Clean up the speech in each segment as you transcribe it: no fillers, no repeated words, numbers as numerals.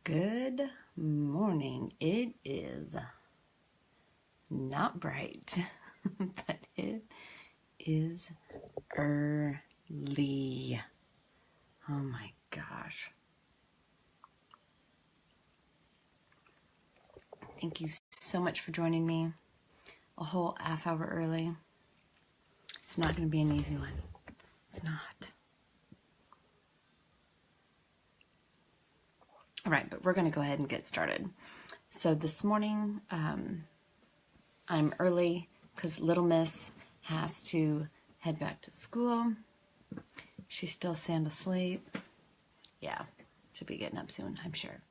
Good morning. It is not bright, but it is early. Oh my gosh. Thank you so much for joining me a whole half hour early. It's not going to be an easy one. It's not. All right, but we're going to go ahead and get started. So this morning, I'm early because little miss has to head back to school. She's still sound asleep. Yeah, she'll be getting up soon, I'm sure.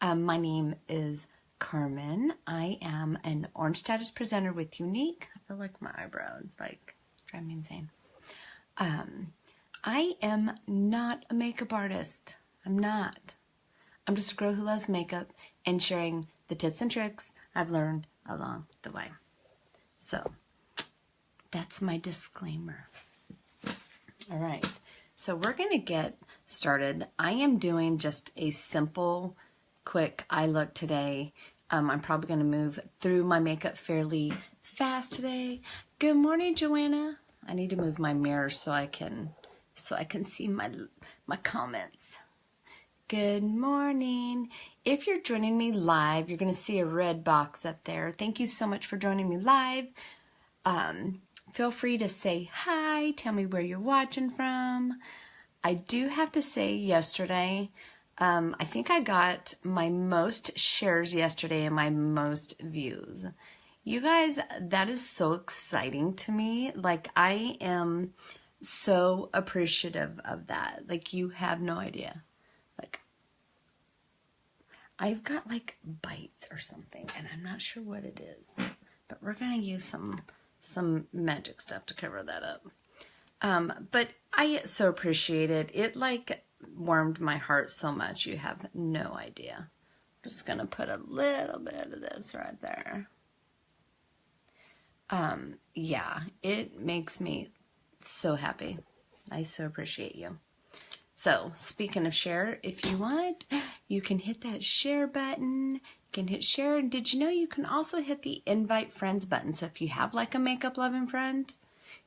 My name is Carmen. I am an Orange Status presenter with Unique. I feel like my eyebrow, driving me insane. I am not a makeup artist. I'm not. I'm just a girl who loves makeup and sharing the tips and tricks I've learned along the way. So that's my disclaimer. All right, so we're going to get started. I am doing just a simple, quick eye look today. I'm probably going to move through my makeup fairly fast today. Good morning, Joanna. I need to move my mirror so I can see my comments. Good morning. If you're joining me live, you're going to see a red box up there. Thank you so much for joining me live. Feel free to say hi. Tell me where you're watching from. I do have to say yesterday, I think I got my most shares yesterday and my most views. You guys, that is so exciting to me. I am so appreciative of that. You have no idea. I've got bites or something, and I'm not sure what it is, but we're gonna use some magic stuff to cover that up. But I so appreciate it. It warmed my heart so much. You have no idea. I'm just gonna put a little bit of this right there. Yeah, it makes me so happy. I so appreciate you. So, speaking of share, if you want, you can hit that share button. You can hit share. And did you know you can also hit the invite friends button? So if you have a makeup loving friend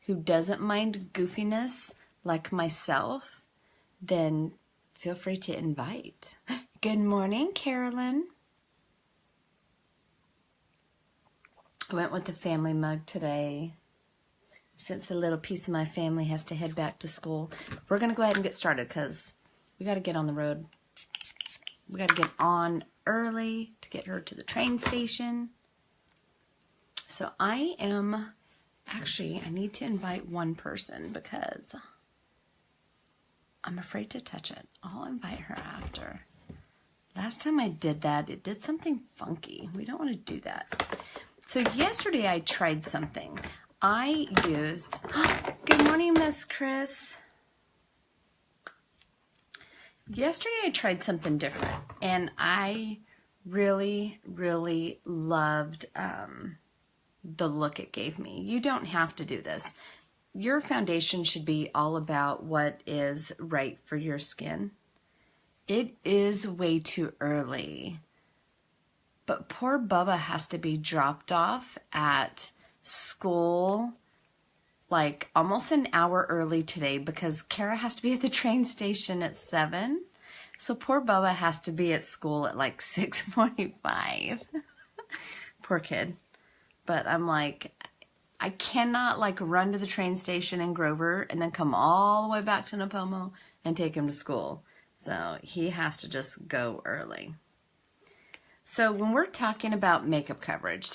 who doesn't mind goofiness like myself, then feel free to invite. Good morning, Carolyn. I went with the family mug today. Since the little piece of my family has to head back to school, we're going to go ahead and get started because we got to get on the road. We got to get on early to get her to the train station. So I need to invite one person because I'm afraid to touch it. I'll invite her after. Last time I did that, it did something funky. We don't want to do that. So yesterday I tried something. I used, good morning, Miss Chris. Yesterday I tried something different, and I really, really loved the look it gave me. You don't have to do this. Your foundation should be all about what is right for your skin. It is way too early, but poor Bubba has to be dropped off at school almost an hour early today because Kara has to be at the train station at 7. So poor Bubba has to be at school at 6:45. Poor kid. But I'm I cannot run to the train station in Grover and then come all the way back to Napomo and take him to school. So he has to just go early. So when we're talking about makeup coverage,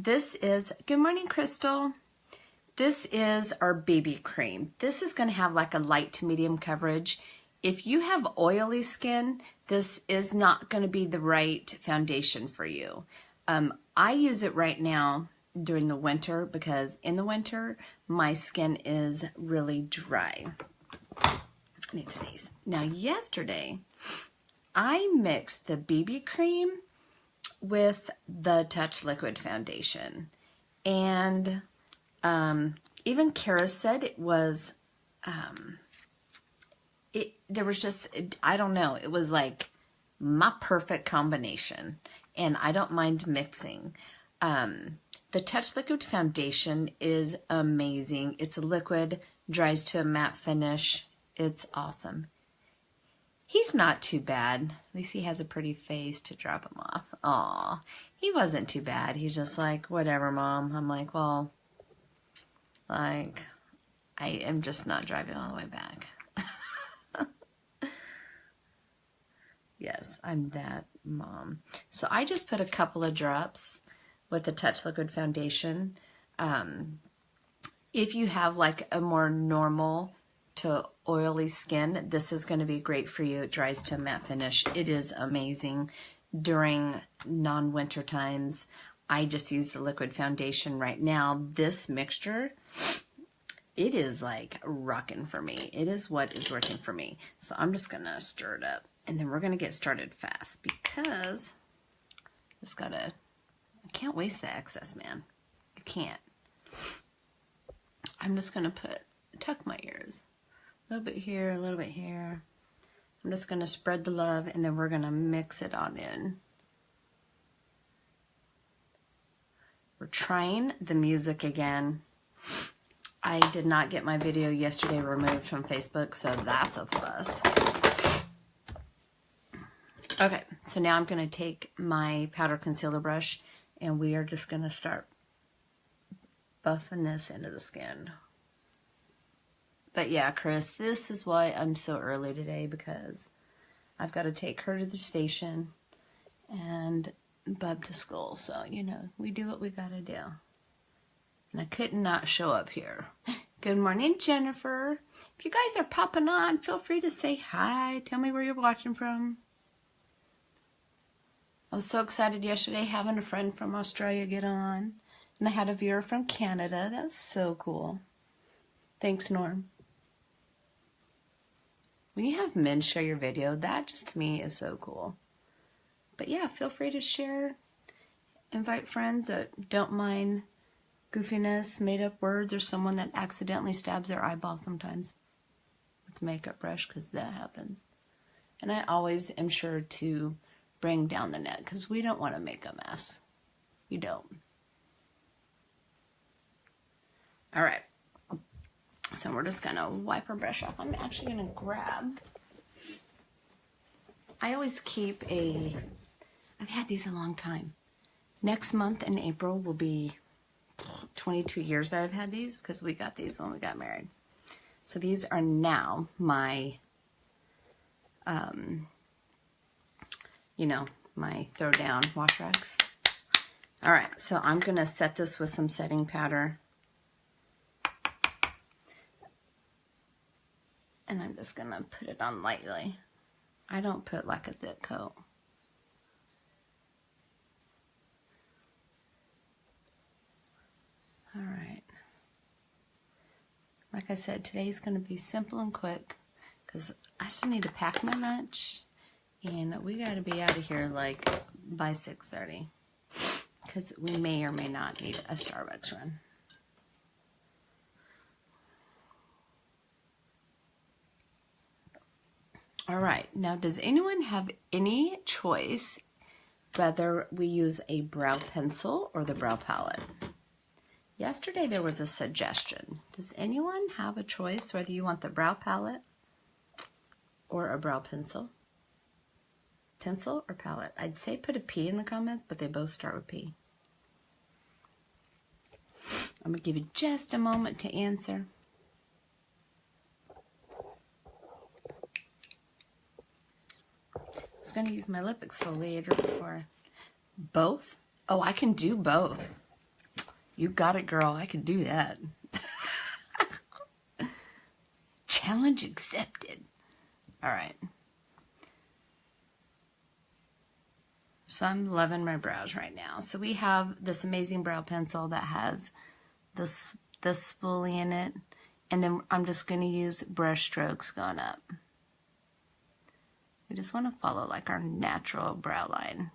this is, good morning, Crystal. This is our BB cream. This is going to have a light to medium coverage. If you have oily skin, this is not going to be the right foundation for you. I use it right now during the winter because in the winter, my skin is really dry. I need to sneeze. Now, yesterday, I mixed the BB cream with the Touch Liquid foundation, and even Kara said it was there was just, I don't know, it was my perfect combination, and I don't mind mixing. The Touch Liquid Foundation is amazing. It's a liquid, dries to a matte finish. It's awesome. He's not too bad. At least he has a pretty face to drop him off. Aw, he wasn't too bad. He's just like, whatever, Mom. I'm like, well, like, I am just not driving all the way back. Yes, I'm that mom. So I just put a couple of drops with the Touch Liquid Foundation. If you have like a more normal to oily skin, this is going to be great for you. It dries to a matte finish. It is amazing during non-winter times. I just use the liquid foundation right now. This mixture, it is like rocking for me. It is what is working for me. So I'm just going to stir it up, and then we're going to get started fast because just gotta, I can't waste the excess, man. You can't. I'm just going to tuck my ears. A little bit here, a little bit here. I'm just going to spread the love, and then we're going to mix it on in. We're trying the music again. I did not get my video yesterday removed from Facebook, so that's a plus. Okay, so now I'm going to take my powder concealer brush, and we are just going to start buffing this into the skin. But yeah, Chris, this is why I'm so early today, because I've got to take her to the station and Bub to school. So, you know, we do what we got to do. And I couldn't not show up here. Good morning, Jennifer. If you guys are popping on, feel free to say hi. Tell me where you're watching from. I was so excited yesterday having a friend from Australia get on. And I had a viewer from Canada. That's so cool. Thanks, Norm. When you have men share your video, that just to me is so cool. But yeah, feel free to share. Invite friends that don't mind goofiness, made up words, or someone that accidentally stabs their eyeball sometimes with the makeup brush, because that happens. And I always am sure to bring down the net, because we don't want to make a mess. You don't. All right. So we're just going to wipe our brush off. I'm actually going to grab, I always keep I've had these a long time. Next month in April will be 22 years that I've had these, because we got these when we got married. So these are now my, you know, my throw down wash rags. All right, so I'm going to set this with some setting powder. And I'm just going to put it on lightly. I don't put like a thick coat. All right. Like I said, today's going to be simple and quick, because I still need to pack my lunch. And we got to be out of here like by 6:30. Because we may or may not need a Starbucks run. All right, now does anyone have any choice whether we use a brow pencil or the brow palette? Yesterday there was a suggestion. Does anyone have a choice whether you want the brow palette or a brow pencil? Pencil or palette? I'd say put a P in the comments, but they both start with P. I'm going to give you just a moment to answer. I was going to use my lip exfoliator before. Both? Oh, I can do both. You got it, girl. I can do that. Challenge accepted. All right. So I'm loving my brows right now. So we have this amazing brow pencil that has this spoolie in it. And then I'm just going to use brush strokes going up. We just want to follow like our natural brow line.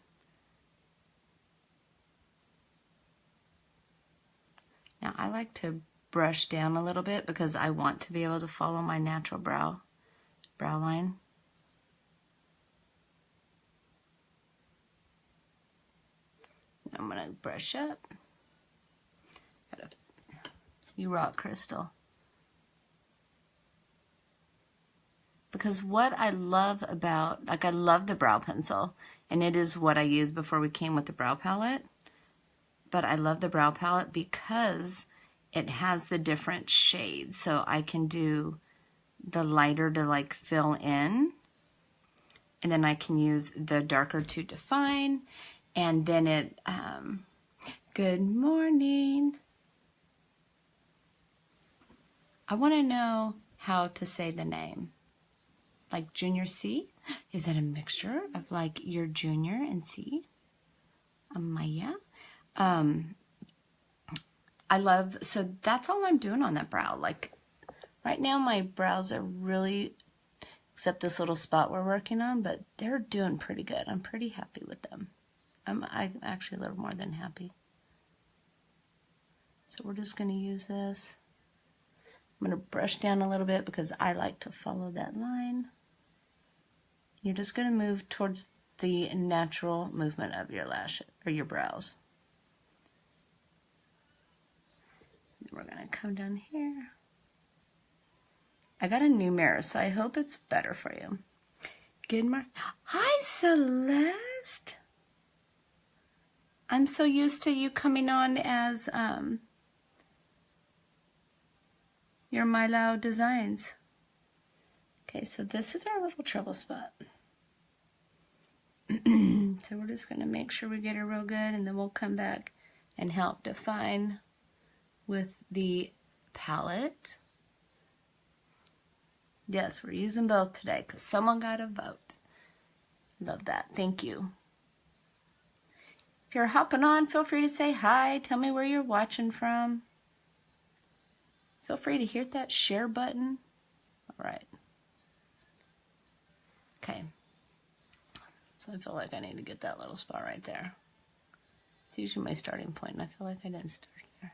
Now I like to brush down a little bit because I want to be able to follow my natural brow line. I'm going to brush up. You rock, Crystal. Because what I love about, like I love the brow pencil, and it is what I used before we came with the brow palette. But I love the brow palette because it has the different shades. So I can do the lighter to like fill in. And then I can use the darker to define. And then it, good morning. I want to know how to say the name. Like Junior C? Is it a mixture of like your Junior and C? Amaya? I love, so that's all I'm doing on that brow. Like right now my brows are really, except this little spot we're working on, but they're doing pretty good. I'm pretty happy with them. I'm actually a little more than happy. So we're just going to use this. I'm going to brush down a little bit because I like to follow that line. You're just going to move towards the natural movement of your lash or your brows. We're going to come down here. I got a new mirror, so I hope it's better for you. Good morning. Hi, Celeste. I'm so used to you coming on as your Milo Designs. Okay, so this is our little trouble spot. So we're just going to make sure we get it real good, and then we'll come back and help define with the palette. Yes, we're using both today because someone got a vote. Love that. Thank you. If you're hopping on, feel free to say hi. Tell me where you're watching from. Feel free to hit that share button. All right. Okay. So I feel like I need to get that little spot right there. It's usually my starting point, and I feel like I didn't start there.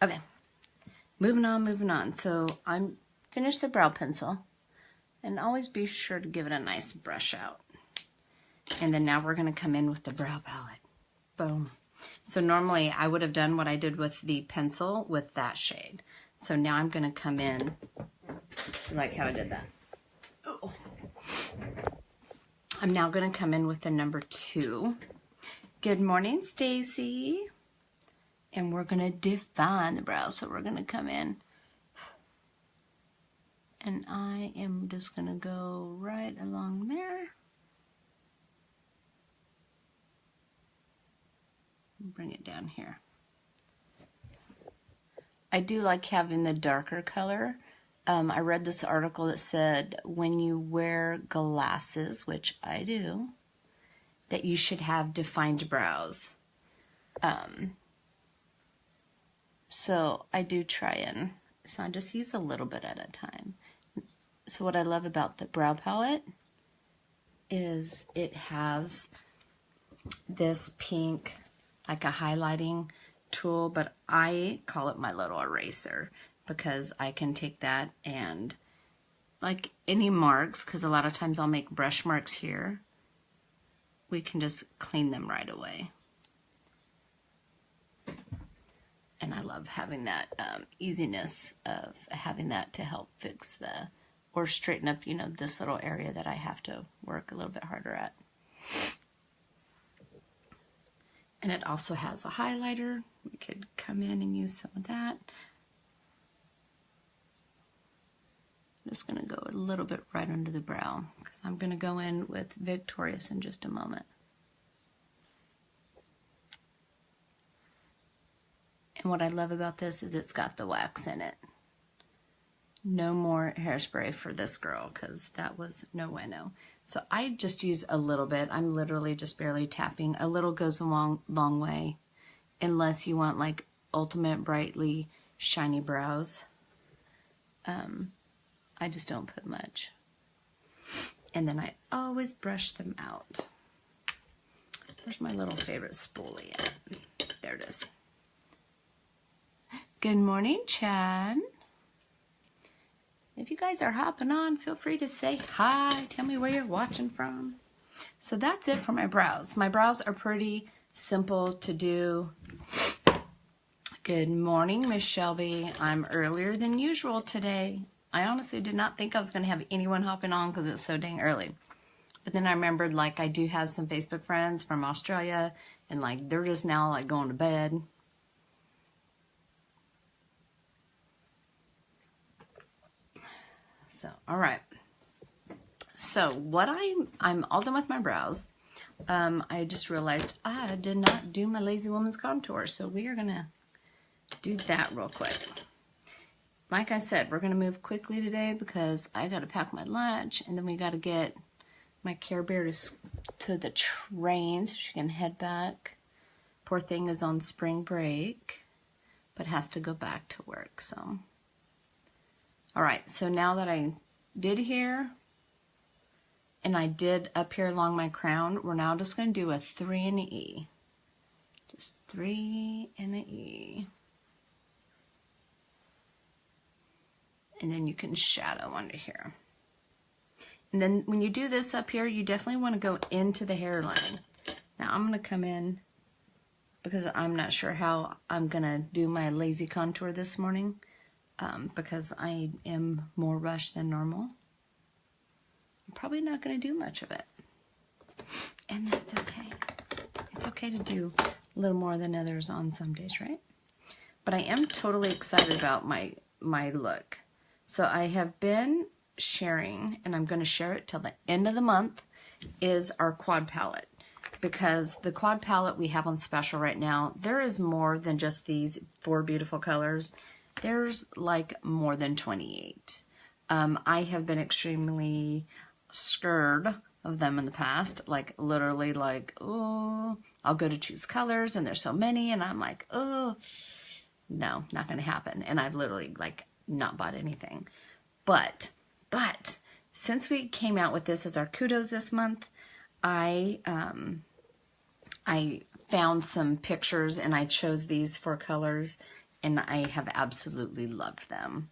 Okay. Moving on. So I'm finished the brow pencil, and always be sure to give it a nice brush out. And then now we're going to come in with the brow palette. Boom. So normally I would have done what I did with the pencil with that shade. So now I'm going to come in like how I did that. Oh. I'm now going to come in with the number 2. Good morning, Stacy. And we're going to define the brow. So we're going to come in. And I am just going to go right along there. Bring it down here. I do like having the darker color. I read this article that said when you wear glasses, which I do, that you should have defined brows. So I do try and, so I just use a little bit at a time. So what I love about the brow palette is it has this pink, like a highlighting tool, but I call it my little eraser because I can take that and like any marks, because a lot of times I'll make brush marks here, we can just clean them right away. And I love having that easiness of having that to help fix the, or straighten up, you know, this little area that I have to work a little bit harder at. And it also has a highlighter. We could come in and use some of that. I'm just going to go a little bit right under the brow because I'm going to go in with Victorious in just a moment. And what I love about this is it's got the wax in it. No more hairspray for this girl because that was no bueno. So I just use a little bit. I'm literally just barely tapping. A little goes a long way unless you want like ultimate brightly shiny brows. I just don't put much. And then I always brush them out. Where's my little favorite spoolie at? There it is. Good morning, Chad. If you guys are hopping on, feel free to say hi. Tell me where you're watching from. So that's it for my brows. My brows are pretty simple to do. Good morning, Miss Shelby. I'm earlier than usual today. I honestly did not think I was going to have anyone hopping on because it's so dang early. But then I remembered, like, I do have some Facebook friends from Australia, and, like, they're just now, like, going to bed. So, all right. So, what I'm all done with my brows. I just realized I did not do my Lazy Woman's contour, so we are going to do that real quick. Like I said, we're going to move quickly today because I got to pack my lunch, and then we got to get my Care Bear to the train so she can head back. Poor thing is on spring break, but has to go back to work. So, all right. So now that I did here, and I did up here along my crown, we're now just going to do a 3 and an E. Just 3 and an E. And then you can shadow under here. And then when you do this up here, you definitely want to go into the hairline. Now I'm going to come in because I'm not sure how I'm going to do my lazy contour this morning because I am more rushed than normal. I'm probably not going to do much of it. And that's okay. It's okay to do a little more than others on some days, right? But I am totally excited about my look. So I have been sharing, and I'm going to share it till the end of the month, is our quad palette. Because the quad palette we have on special right now, there is more than just these 4 beautiful colors. There's like more than 28. I have been extremely scared of them in the past. Like literally like, oh, I'll go to choose colors and there's so many and I'm like, oh, no, not going to happen. And I've literally like not bought anything. But since we came out with this as our kudos this month, I found some pictures and I chose these 4 colors and I have absolutely loved them.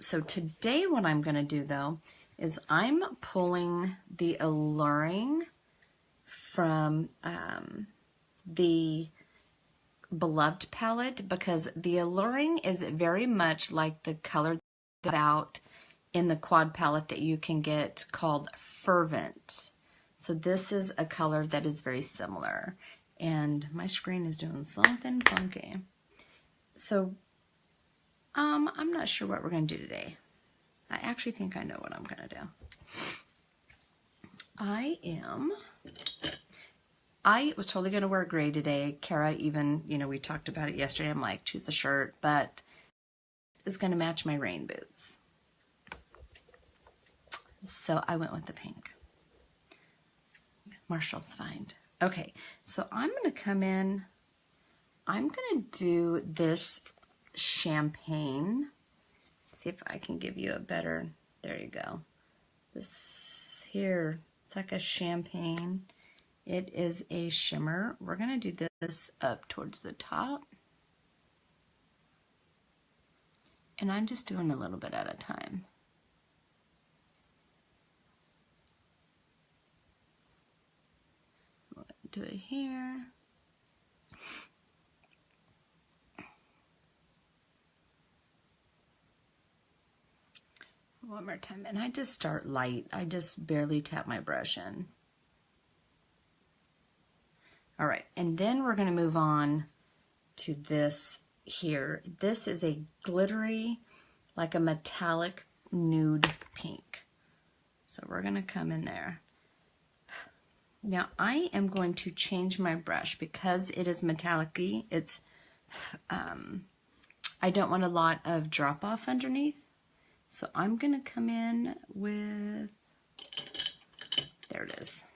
So today what I'm going to do though is I'm pulling the Alluring from the Beloved palette because the Alluring is very much like the color out in the quad palette that you can get called Fervent. So this is a color that is very similar. And my screen is doing something funky. So I'm not sure what we're going to do today. I actually think I know what I'm going to do. I was totally going to wear gray today. Kara even, we talked about it yesterday. I'm like, choose a shirt, but it's going to match my rain boots. So I went with the pink. Marshall's find. Okay, so I'm going to come in. I'm going to do this champagne. See if I can give you a better, there you go. This here, it's like a champagne. It is a shimmer. We're going to do this up towards the top. And I'm just doing a little bit at a time. I'm going to do it here. One more time. And I just start light. I just barely tap my brush in. All right, and then we're going to move on to this here. This is a glittery, like a metallic nude pink. So we're going to come in there. Now I am going to change my brush because it is metallic-y. It's, I don't want a lot of drop off underneath. So I'm going to come in with, there it is,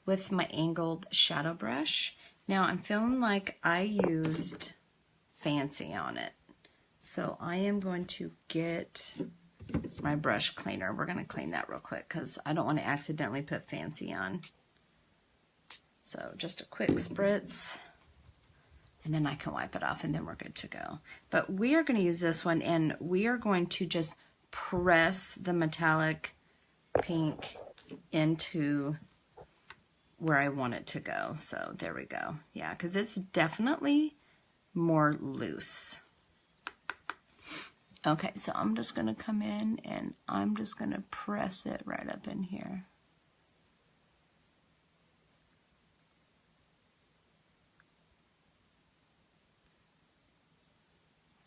with my angled shadow brush. Now I'm feeling like I used Fancy on it. So I am going to get my brush cleaner. We're going to clean that real quick because I don't want to accidentally put Fancy on. So just a quick spritz. And then I can wipe it off and then we're good to go. But we are going to use this one and we are going to just press the metallic pink into where I want it to go. So there we go. Yeah, because it's definitely more loose. Okay, so I'm just going to come in and I'm just going to press it right up in here.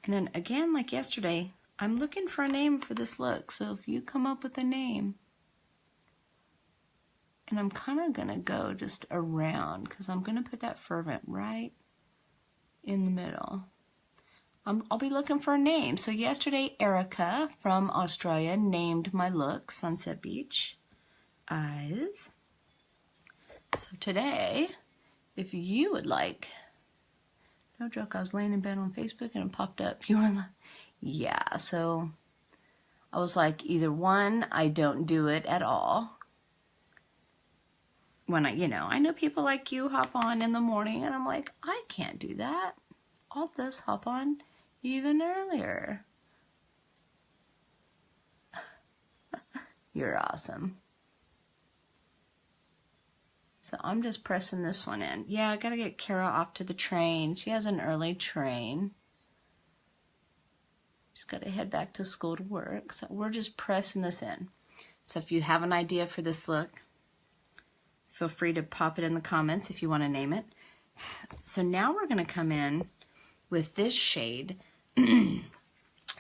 And then again, like yesterday, I'm looking for a name for this look. So if you come up with a name, and I'm kind of going to go just around because I'm going to put that Fervent right in the middle. I'll be looking for a name. So yesterday, Erica from Australia named my look Sunset Beach Eyes. So today, if you would like, no joke, I was laying in bed on Facebook and it popped up. You were like, yeah. So I was like, either one, I don't do it at all. When I know people like you hop on in the morning and I'm like, I can't do that. I'll just hop on even earlier. You're awesome. So I'm just pressing this one in. Yeah, I gotta get Kara off to the train. She has an early train. She's gotta head back to school to work. So we're just pressing this in. So if you have an idea for this look, feel free to pop it in the comments if you want to name it. So now we're gonna come in with this shade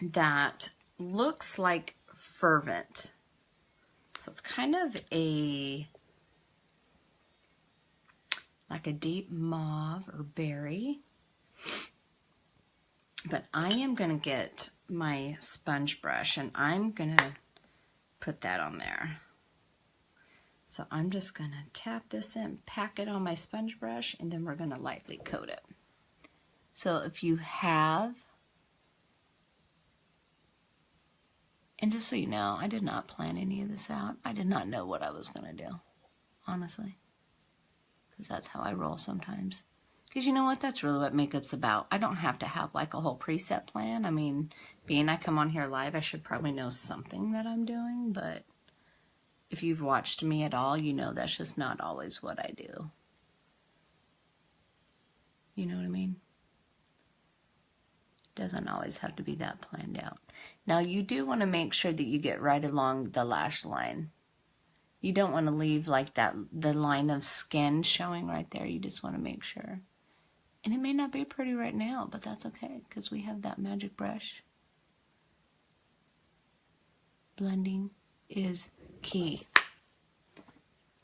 that looks like Fervent. So it's kind of like a deep mauve or berry. But I am going to get my sponge brush and I'm going to put that on there. So I'm just going to tap this in, pack it on my sponge brush, and then we're going to lightly coat it. So if you have, and just so you know, I did not plan any of this out. I did not know what I was going to do, honestly. Because that's how I roll sometimes. Because you know what? That's really what makeup's about. I don't have to have like a whole preset plan. I mean, being I come on here live, I should probably know something that I'm doing. But if you've watched me at all, you know that's just not always what I do. You know what I mean? Doesn't always have to be that planned out. Now you do want to make sure that you get right along the lash line. You don't want to leave like that, the line of skin showing right there. You just want to make sure. And it may not be pretty right now, but that's okay because we have that magic brush. Blending is key.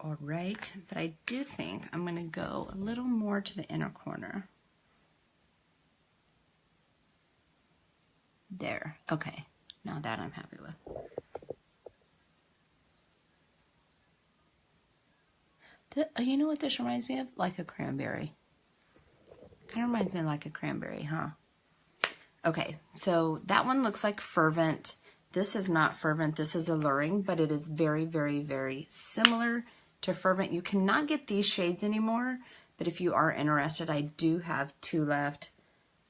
All right, but I do think I'm going to go a little more to the inner corner. There. Okay. Now that I'm happy with. You know what this reminds me of? Like a cranberry. Kind of reminds me of like a cranberry, huh? Okay, so that one looks like Fervent. This is not Fervent. This is Alluring, but it is very, very, very similar to Fervent. You cannot get these shades anymore, but if you are interested, I do have 2 left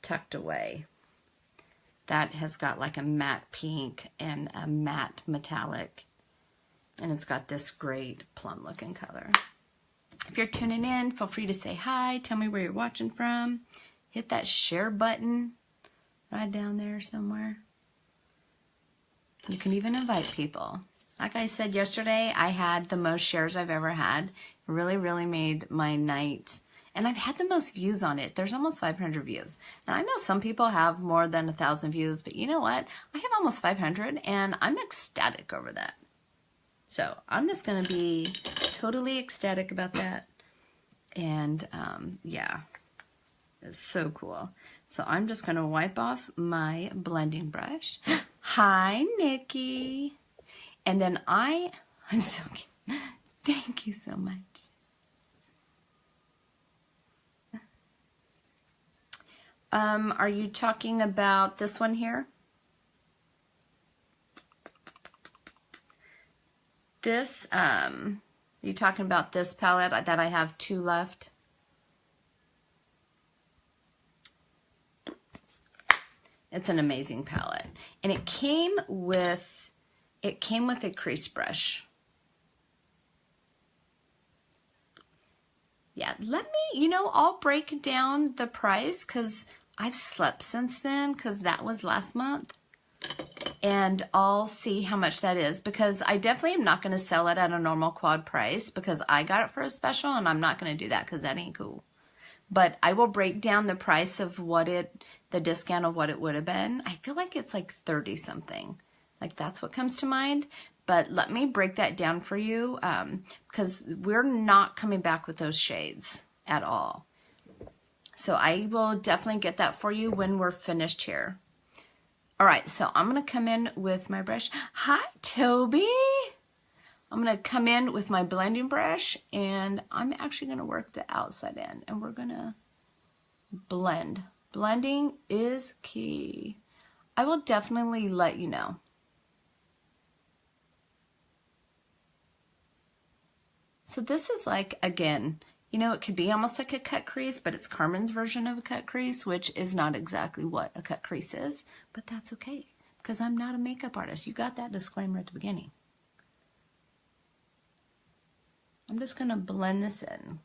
tucked away. That has got like a matte pink and a matte metallic, and it's got this great plum looking color. If you're tuning in, feel free to say hi, tell me where you're watching from, hit that share button right down there somewhere. You can even invite people. Like I said yesterday, I had the most shares I've ever had. It really, really made my night. And I've had the most views on it. There's almost 500 views. And I know some people have more than 1,000 views, but you know what? I have almost 500 and I'm ecstatic over that. So I'm just going to be totally ecstatic about that. And yeah, it's so cool. So I'm just going to wipe off my blending brush. Hi, Nikki. And then I'm so cute. Thank you so much. Are you talking about this one here? This, are you talking about this palette that I have 2 left? It's an amazing palette. And it came with a crease brush. Yeah, let me, you know, I'll break down the price because I've slept since then because that was last month. And I'll see how much that is because I definitely am not going to sell it at a normal quad price because I got it for a special and I'm not going to do that because that ain't cool. But I will break down the price of what the discount of what it would have been. I feel like it's like 30 something. Like that's what comes to mind. But let me break that down for you because we're not coming back with those shades at all. So I will definitely get that for you when we're finished here. All right, so I'm going to come in with my brush. Hi, Toby. I'm going to come in with my blending brush, and I'm actually going to work the outside in, and we're going to blend. Blending is key. I will definitely let you know. So this is like, again, you know, it could be almost like a cut crease, but it's Carmen's version of a cut crease, which is not exactly what a cut crease is, but that's okay because I'm not a makeup artist. You got that disclaimer at the beginning. I'm just going to blend this in.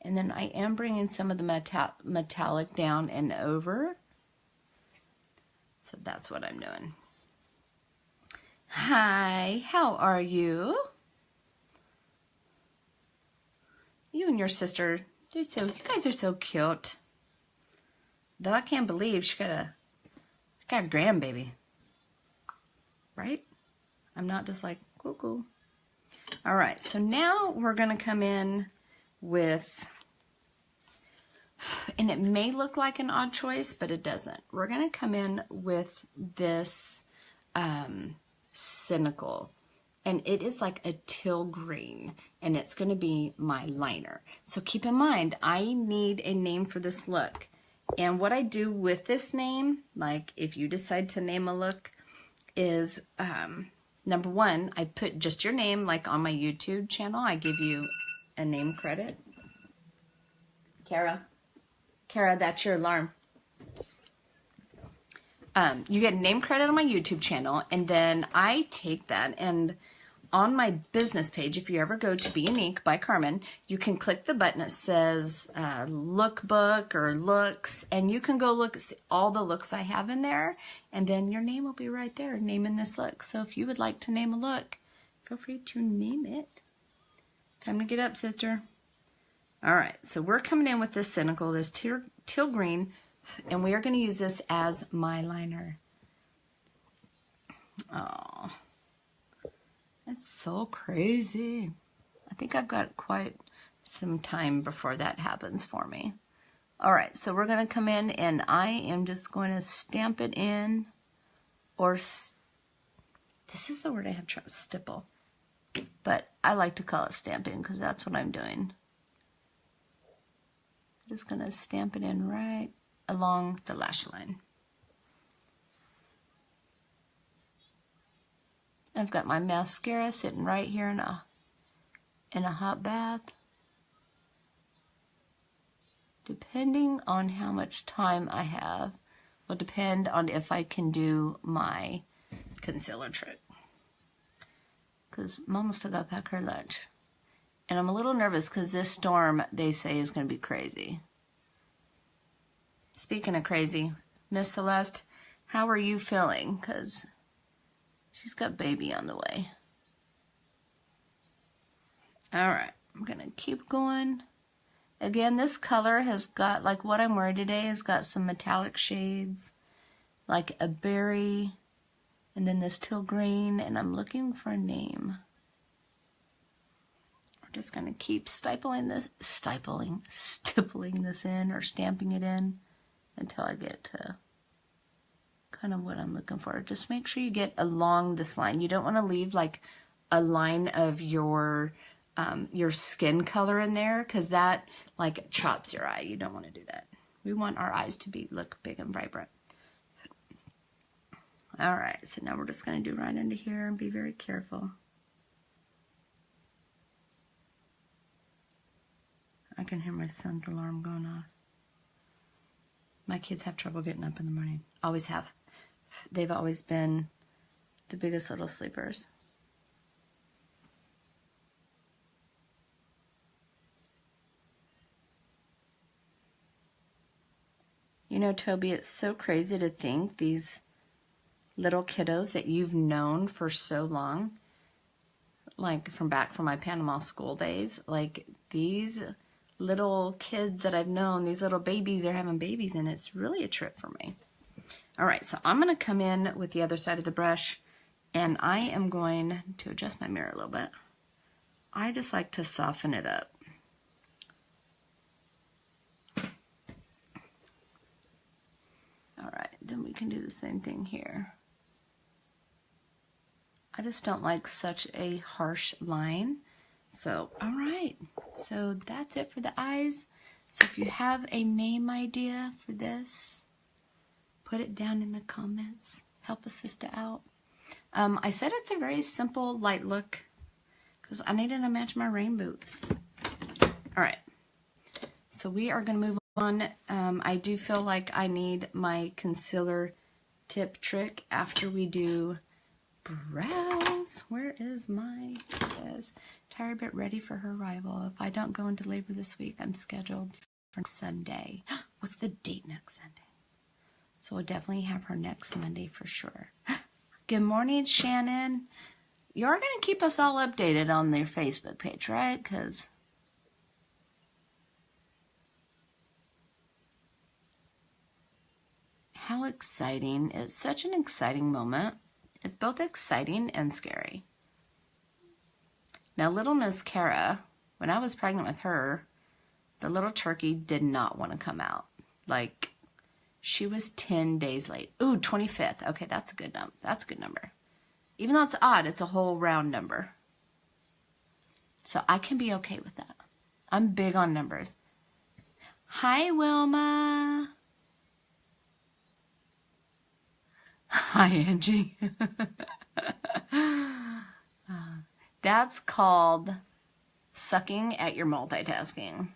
And then I am bringing some of the metallic down and over. So that's what I'm doing. Hi, how are you? You and your sister, you guys are so cute. Though I can't believe she got a grandbaby. Right? I'm not just like, cuckoo. All right, so now we're gonna come in with, and it may look like an odd choice, but it doesn't. We're gonna come in with this Cynical, and it is like a teal green, and it's going to be my liner. So keep in mind, I need a name for this look, and what I do with this name, like if you decide to name a look, is number one, I put just your name, like on my YouTube channel, I give you a name credit. Kara, that's your alarm. You get name credit on my YouTube channel, and then I take that, and on my business page, if you ever go to Be Unique by Carmen, you can click the button that says lookbook or looks, and you can go look at all the looks I have in there, and then your name will be right there, naming this look. So if you would like to name a look, feel free to name it. Time to get up, sister. All right, so we're coming in with this Cynical, this teal green, and we are going to use this as my liner. Oh, that's so crazy. I think I've got quite some time before that happens for me. All right, so we're going to come in, and I am just going to stamp it in, or this is the word I have trouble, stipple, but I like to call it stamping because that's what I'm doing. I'm just going to stamp it in right along the lash line. I've got my mascara sitting right here in a hot bath. Depending on how much time I have, will depend on if I can do my concealer trick. Because Mama still got to pack her lunch. And I'm a little nervous because this storm, they say, is going to be crazy. Speaking of crazy, Miss Celeste, how are you feeling? Because she's got baby on the way. All right, I'm going to keep going. Again, this color has got, like what I'm wearing today, has got some metallic shades, like a berry, and then this teal green, and I'm looking for a name. We're just going to keep stippling this in, or stamping it in, until I get to kind of what I'm looking for. Just make sure you get along this line. You don't want to leave like a line of your skin color in there, because that like chops your eye. You don't want to do that. We want our eyes to look big and vibrant. All right, so now we're just going to do right under here and be very careful. I can hear my son's alarm going off. My kids have trouble getting up in the morning. Always have. They've always been the biggest little sleepers. know, Toby, it's so crazy to think these little kiddos that you've known for so long, like from back from my Panama school days, like these little kids that I've known, these little babies are having babies, and it's really a trip for me. All right, so I'm going to come in with the other side of the brush, and I am going to adjust my mirror a little bit. I just like to soften it up. All right, then we can do the same thing here. I just don't like such a harsh line. So, all right, so that's it for the eyes. So if you have a name idea for this, put it down in the comments. Help a sister out. I said it's a very simple, light look because I needed to match my rain boots. All right, so we are going to move on. I do feel like I need my concealer tip trick after we do brows. Where is my tired but ready for her arrival? If I don't go into labor this week, I'm scheduled for Sunday. What's the date next Sunday? So we'll definitely have her next Monday for sure. Good morning, Shannon. You're going to keep us all updated on their Facebook page, right? Because how exciting. It's such an exciting moment. It's both exciting and scary. Now, little Miss Kara, when I was pregnant with her, the little turkey did not want to come out. Like, she was 10 days late. Ooh, 25th. Okay, that's a good number. That's a good number. Even though it's odd, it's a whole round number. So I can be okay with that. I'm big on numbers. Hi, Wilma. Hi, Angie. That's called sucking at your multitasking.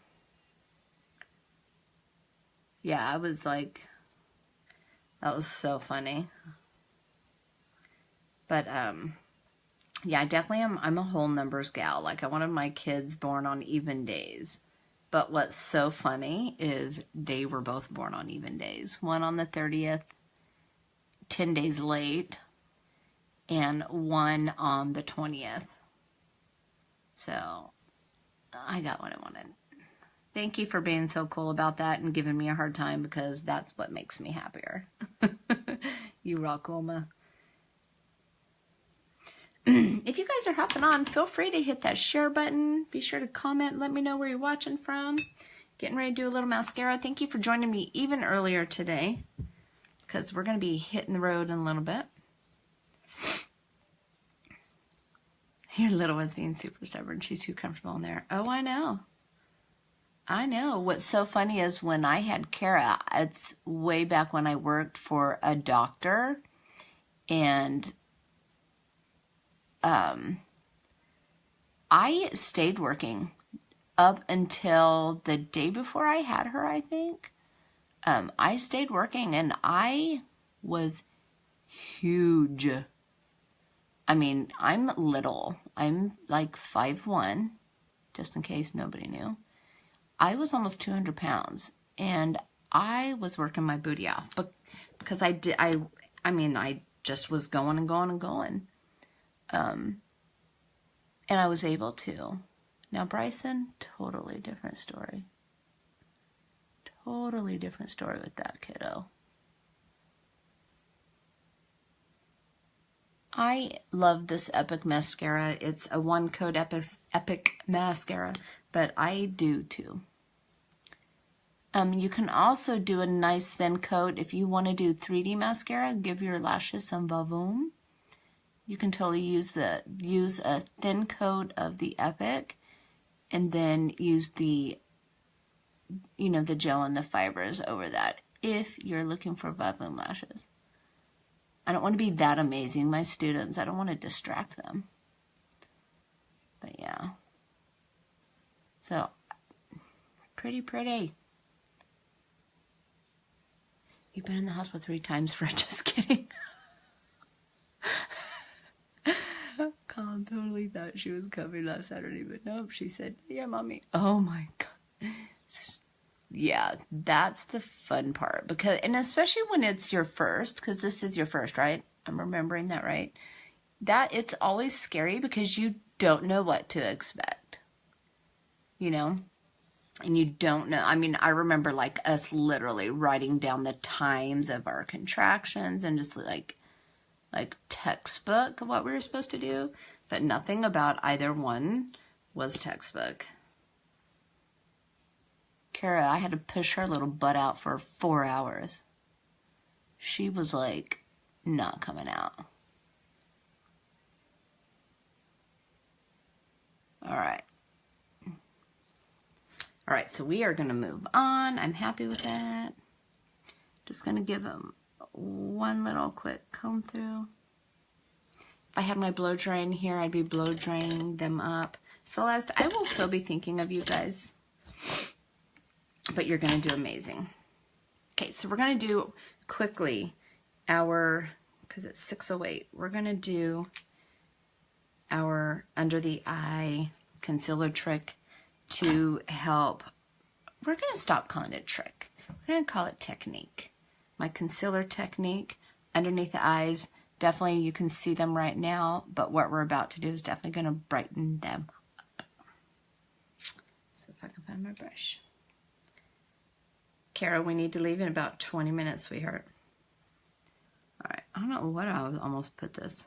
Yeah, I was like, that was so funny. But, yeah, I definitely am. I'm a whole numbers gal. Like, I wanted my kids born on even days. But what's so funny is they were both born on even days. One on the 30th, 10 days late, and one on the 20th. So, I got what I wanted. Thank you for being so cool about that and giving me a hard time, because that's what makes me happier. You rock, Wilma. If you guys are hopping on, feel free to hit that share button. Be sure to comment. Let me know where you're watching from. Getting ready to do a little mascara. Thank you for joining me even earlier today, because we're going to be hitting the road in a little bit. Your little one's being super stubborn. She's too comfortable in there. Oh, I know. I know. What's so funny is when I had Kara, it's way back when I worked for a doctor, and I stayed working up until the day before I had her, I think. I stayed working, and I was huge. I mean, I'm little. I'm like 5'1", just in case nobody knew. I was almost 200 pounds, and I was working my booty off, but because I just was going and going and going. And I was able to. Now, Bryson, totally different story. Totally different story with that kiddo. I love this Epic mascara. It's a one-coat Epic mascara, but I do too. You can also do a nice thin coat if you want to do 3D mascara. Give your lashes some vavoom. You can totally use a thin coat of the Epic, and then use the the gel and the fibers over that if you're looking for vavoom lashes. I don't want to be that amazing, my students. I don't want to distract them. But yeah. So, pretty. You've been in the hospital 3 times for just kidding. Colin totally thought she was coming last Saturday, but nope, she said, yeah, Mommy. Oh my God. yeah, that's the fun part, because, and especially when it's your first, because this is your first, right? I'm remembering that right. That it's always scary because you don't know what to expect, you know, and you don't know. I mean, I remember like us literally writing down the times of our contractions and just like textbook of what we were supposed to do, but nothing about either one was textbook. Kara, I had to push her little butt out for 4 hours. She was like not coming out. All right. All right, so we are going to move on. I'm happy with that. Just going to give them one little quick comb through. If I had my blow dryer in here, I'd be blow drying them up. Celeste, I will still be thinking of you guys, but you're going to do amazing. Okay, so we're going to do quickly our, because it's 6:08, we're going to do our under the eye concealer trick to help. We're going to stop calling it trick. We're going to call it technique. My concealer technique underneath the eyes. Definitely you can see them right now, but what we're about to do is definitely going to brighten them up. So if I can find my brush. Kara, we need to leave in about 20 minutes, sweetheart. All right, I don't know what I almost put this.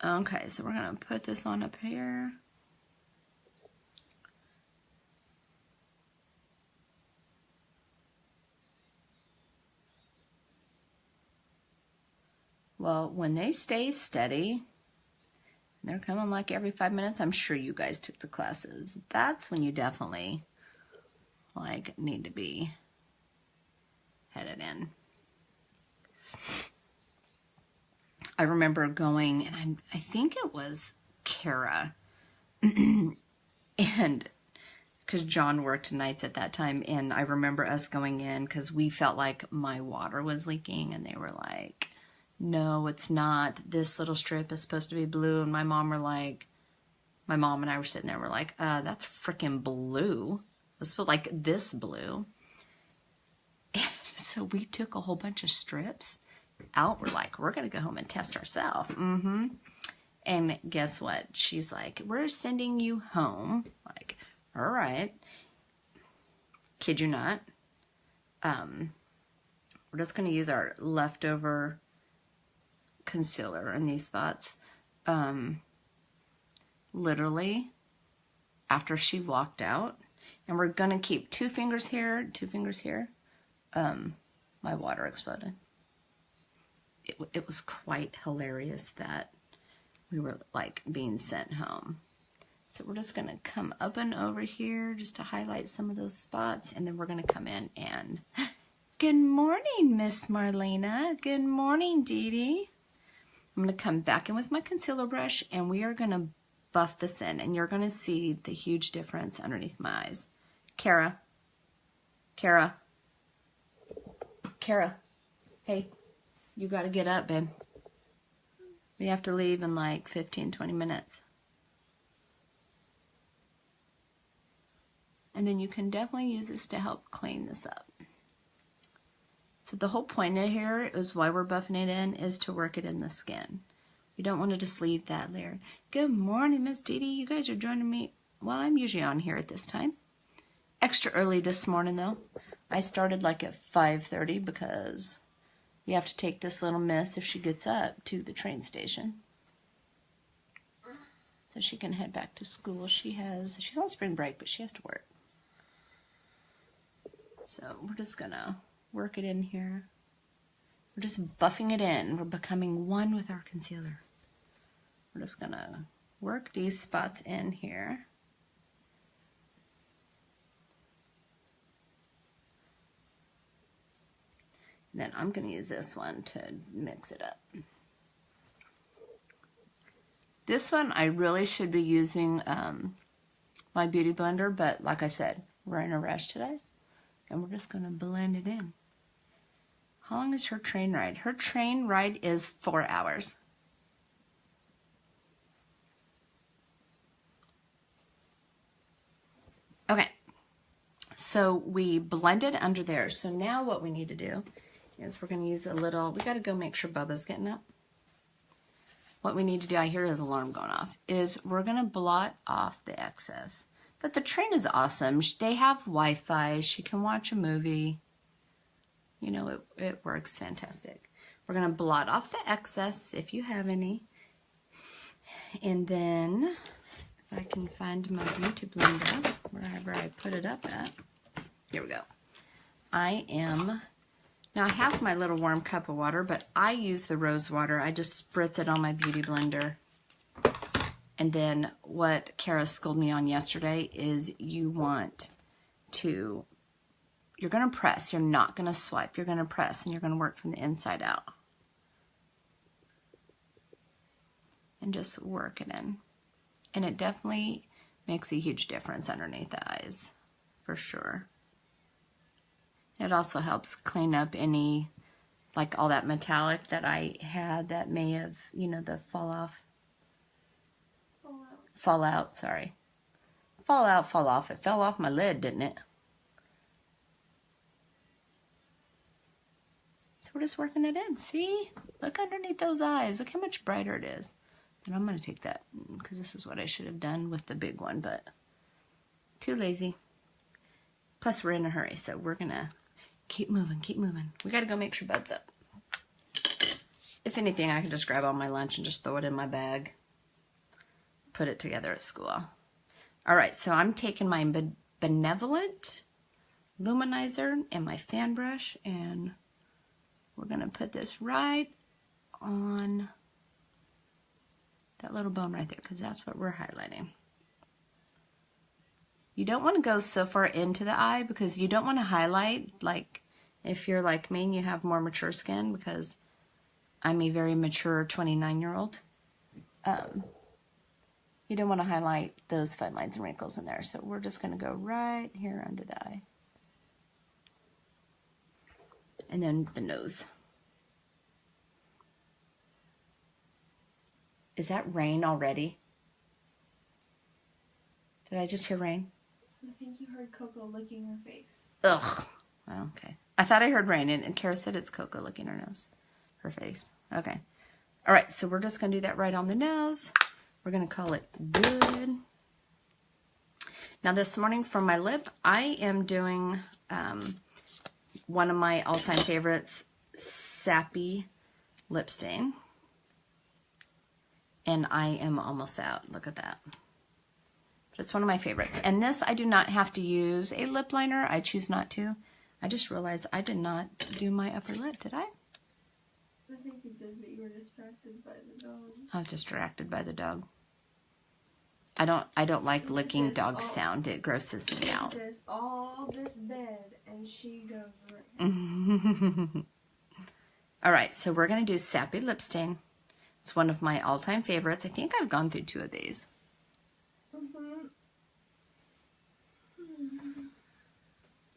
Okay, so we're going to put this on up here. Well, when they stay steady, they're coming like every 5 minutes. I'm sure you guys took the classes. That's when you definitely like need to be headed in. I remember going, and I think it was Kara, and because John worked nights at that time, and I remember us going in because we felt like my water was leaking, and they were like, no, it's not. This little strip is supposed to be blue. And my mom and I were sitting there, we're like, that's freaking blue. It was supposed like this blue. And so we took a whole bunch of strips out. We're like, we're going to go home and test ourselves. And guess what? She's like, we're sending you home. Like, all right. Kid you not. We're just going to use our leftover concealer in these spots. Literally after she walked out, and we're gonna keep 2 fingers here, 2 fingers here, my water exploded. It was quite hilarious that we were like being sent home. So we're just gonna come up and over here just to highlight some of those spots, and then we're gonna come in and good morning, Miss Marlena. Good morning, Dee Dee. I'm going to come back in with my concealer brush, and we are going to buff this in, and you're going to see the huge difference underneath my eyes. Kara. Hey, you got to get up, babe. We have to leave in like 15, 20 minutes. And then you can definitely use this to help clean this up. So the whole point of here is why we're buffing it in is to work it in the skin. We don't want to just leave that there. Good morning, Miss Dee Dee. You guys are joining me. Well, I'm usually on here at this time. Extra early this morning, though. I started like at 5:30 because we have to take this little miss if she gets up to the train station, so she can head back to school. She's on spring break, but she has to work. So we're just gonna work it in here. We're just buffing it in. We're becoming one with our concealer. We're just gonna work these spots in here. And then I'm gonna use this one to mix it up. This one I really should be using my beauty blender, but like I said, we're in a rush today, and we're just gonna blend it in. How long is her train ride? Her train ride is 4 hours. Okay. So we blended under there. So now what we need to do is we're going to use a little, we got to go make sure Bubba's getting up. What we need to do, I hear his alarm going off, is we're going to blot off the excess. But the train is awesome. They have Wi-Fi. She can watch a movie. You know, it works fantastic. We're going to blot off the excess if you have any. And then, if I can find my beauty blender, wherever I put it up at. Here we go. Now I have my little warm cup of water, but I use the rose water. I just spritz it on my beauty blender. And then what Kara scolded me on yesterday is you're going to press. You're not going to swipe. You're going to press, and you're going to work from the inside out. And just work it in. And it definitely makes a huge difference underneath the eyes, for sure. It also helps clean up any, like all that metallic that I had that may have, you know, the fallout, sorry. Fall off. It fell off my lid, didn't it? So we're just working it in. See? Look underneath those eyes. Look how much brighter it is. And I'm going to take that, because this is what I should have done with the big one, but too lazy. Plus, we're in a hurry, so we're going to keep moving. We got to go make sure Bub's up. If anything, I can just grab all my lunch and just throw it in my bag. Put it together at school. All right, so I'm taking my Benevolent Luminizer and my fan brush, and we're going to put this right on that little bone right there, because that's what we're highlighting. You don't want to go so far into the eye, because you don't want to highlight, like if you're like me and you have more mature skin, because I'm a very mature 29-year-old. You don't want to highlight those fine lines and wrinkles in there. So we're just going to go right here under the eye. And then the nose. Is that rain already? Did I just hear rain? I think you heard Coco licking her face. Ugh. Well, okay. I thought I heard rain, and Kara said it's Coco licking her face. Okay. All right, so we're just going to do that right on the nose. We're going to call it good. Now this morning for my lip, I am doing one of my all-time favorites, Sappy lip stain. And I am almost out. Look at that. But it's one of my favorites. And this, I do not have to use a lip liner. I choose not to. I just realized I did not do my upper lip, did I? I think you did, but you were distracted by the dog. I was distracted by the dog. I don't like licking dog sound. It grosses me out. All this bed, and she goes right. All right, so we're going to do Sappy lip stain. It's one of my all-time favorites. I think I've gone through 2 of these.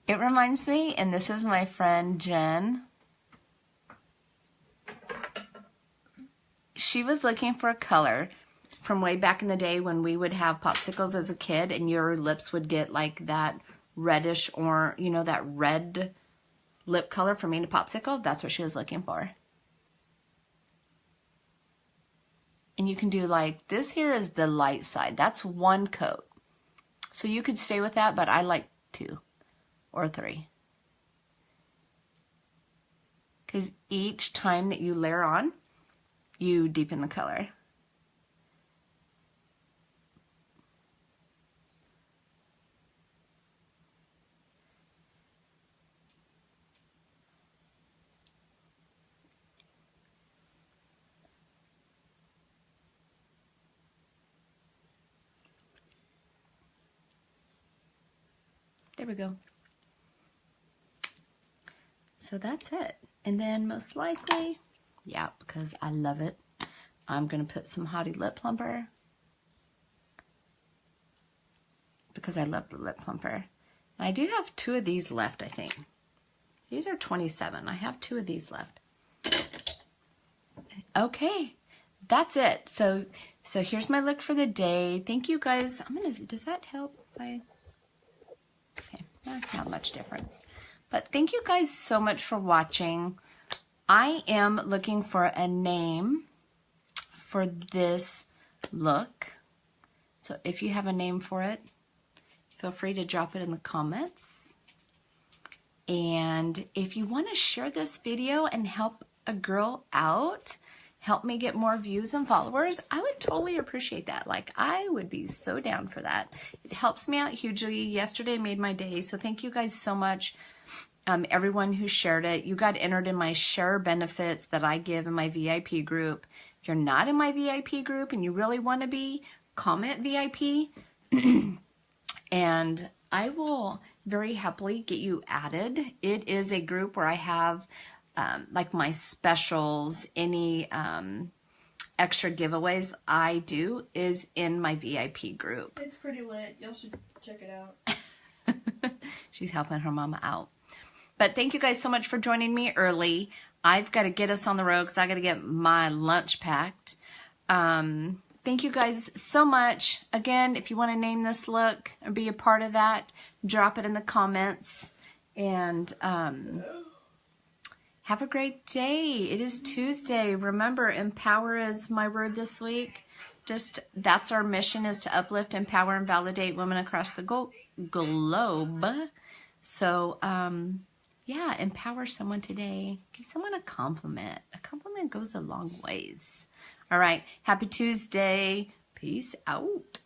It reminds me, and this is my friend Jen. She was looking for a color from way back in the day when we would have popsicles as a kid, and your lips would get like that reddish, or you know, that red lip color from eating a popsicle. That's what she was looking for. And you can do like, this here is the light side. That's 1 coat. So you could stay with that, but I like 2 or 3. Because each time that you layer on, you deepen the color. There we go. So that's it. And then most likely, yeah, because I love it, I'm going to put some Hottie Lip Plumper. Because I love the lip plumper. And I do have 2 of these left, I think. These are 27. I have 2 of these left. Okay, that's it. So here's my look for the day. Thank you guys. Does that help if I... Okay. Not much difference. But thank you guys so much for watching. I am looking for a name for this look. So if you have a name for it, feel free to drop it in the comments. And if you want to share this video and help a girl out, help me get more views and followers, I would totally appreciate that. Like, I would be so down for that. It helps me out hugely. Yesterday made my day, so thank you guys so much. Everyone who shared it, you got entered in my share benefits that I give in my VIP group. If you're not in my VIP group and you really want to be, comment VIP and I will very happily get you added. It is a group where I have like my specials, any extra giveaways I do is in my VIP group. It's pretty lit. Y'all should check it out. She's helping her mama out. But thank you guys so much for joining me early. I've got to get us on the road because I got to get my lunch packed. Thank you guys so much. Again, if you want to name this look or be a part of that, drop it in the comments. And have a great day. It is Tuesday. Remember, empower is my word this week. Just, that's our mission, is to uplift, empower, and validate women across the globe. So, yeah, empower someone today. Give someone a compliment. A compliment goes a long ways. All right. Happy Tuesday. Peace out.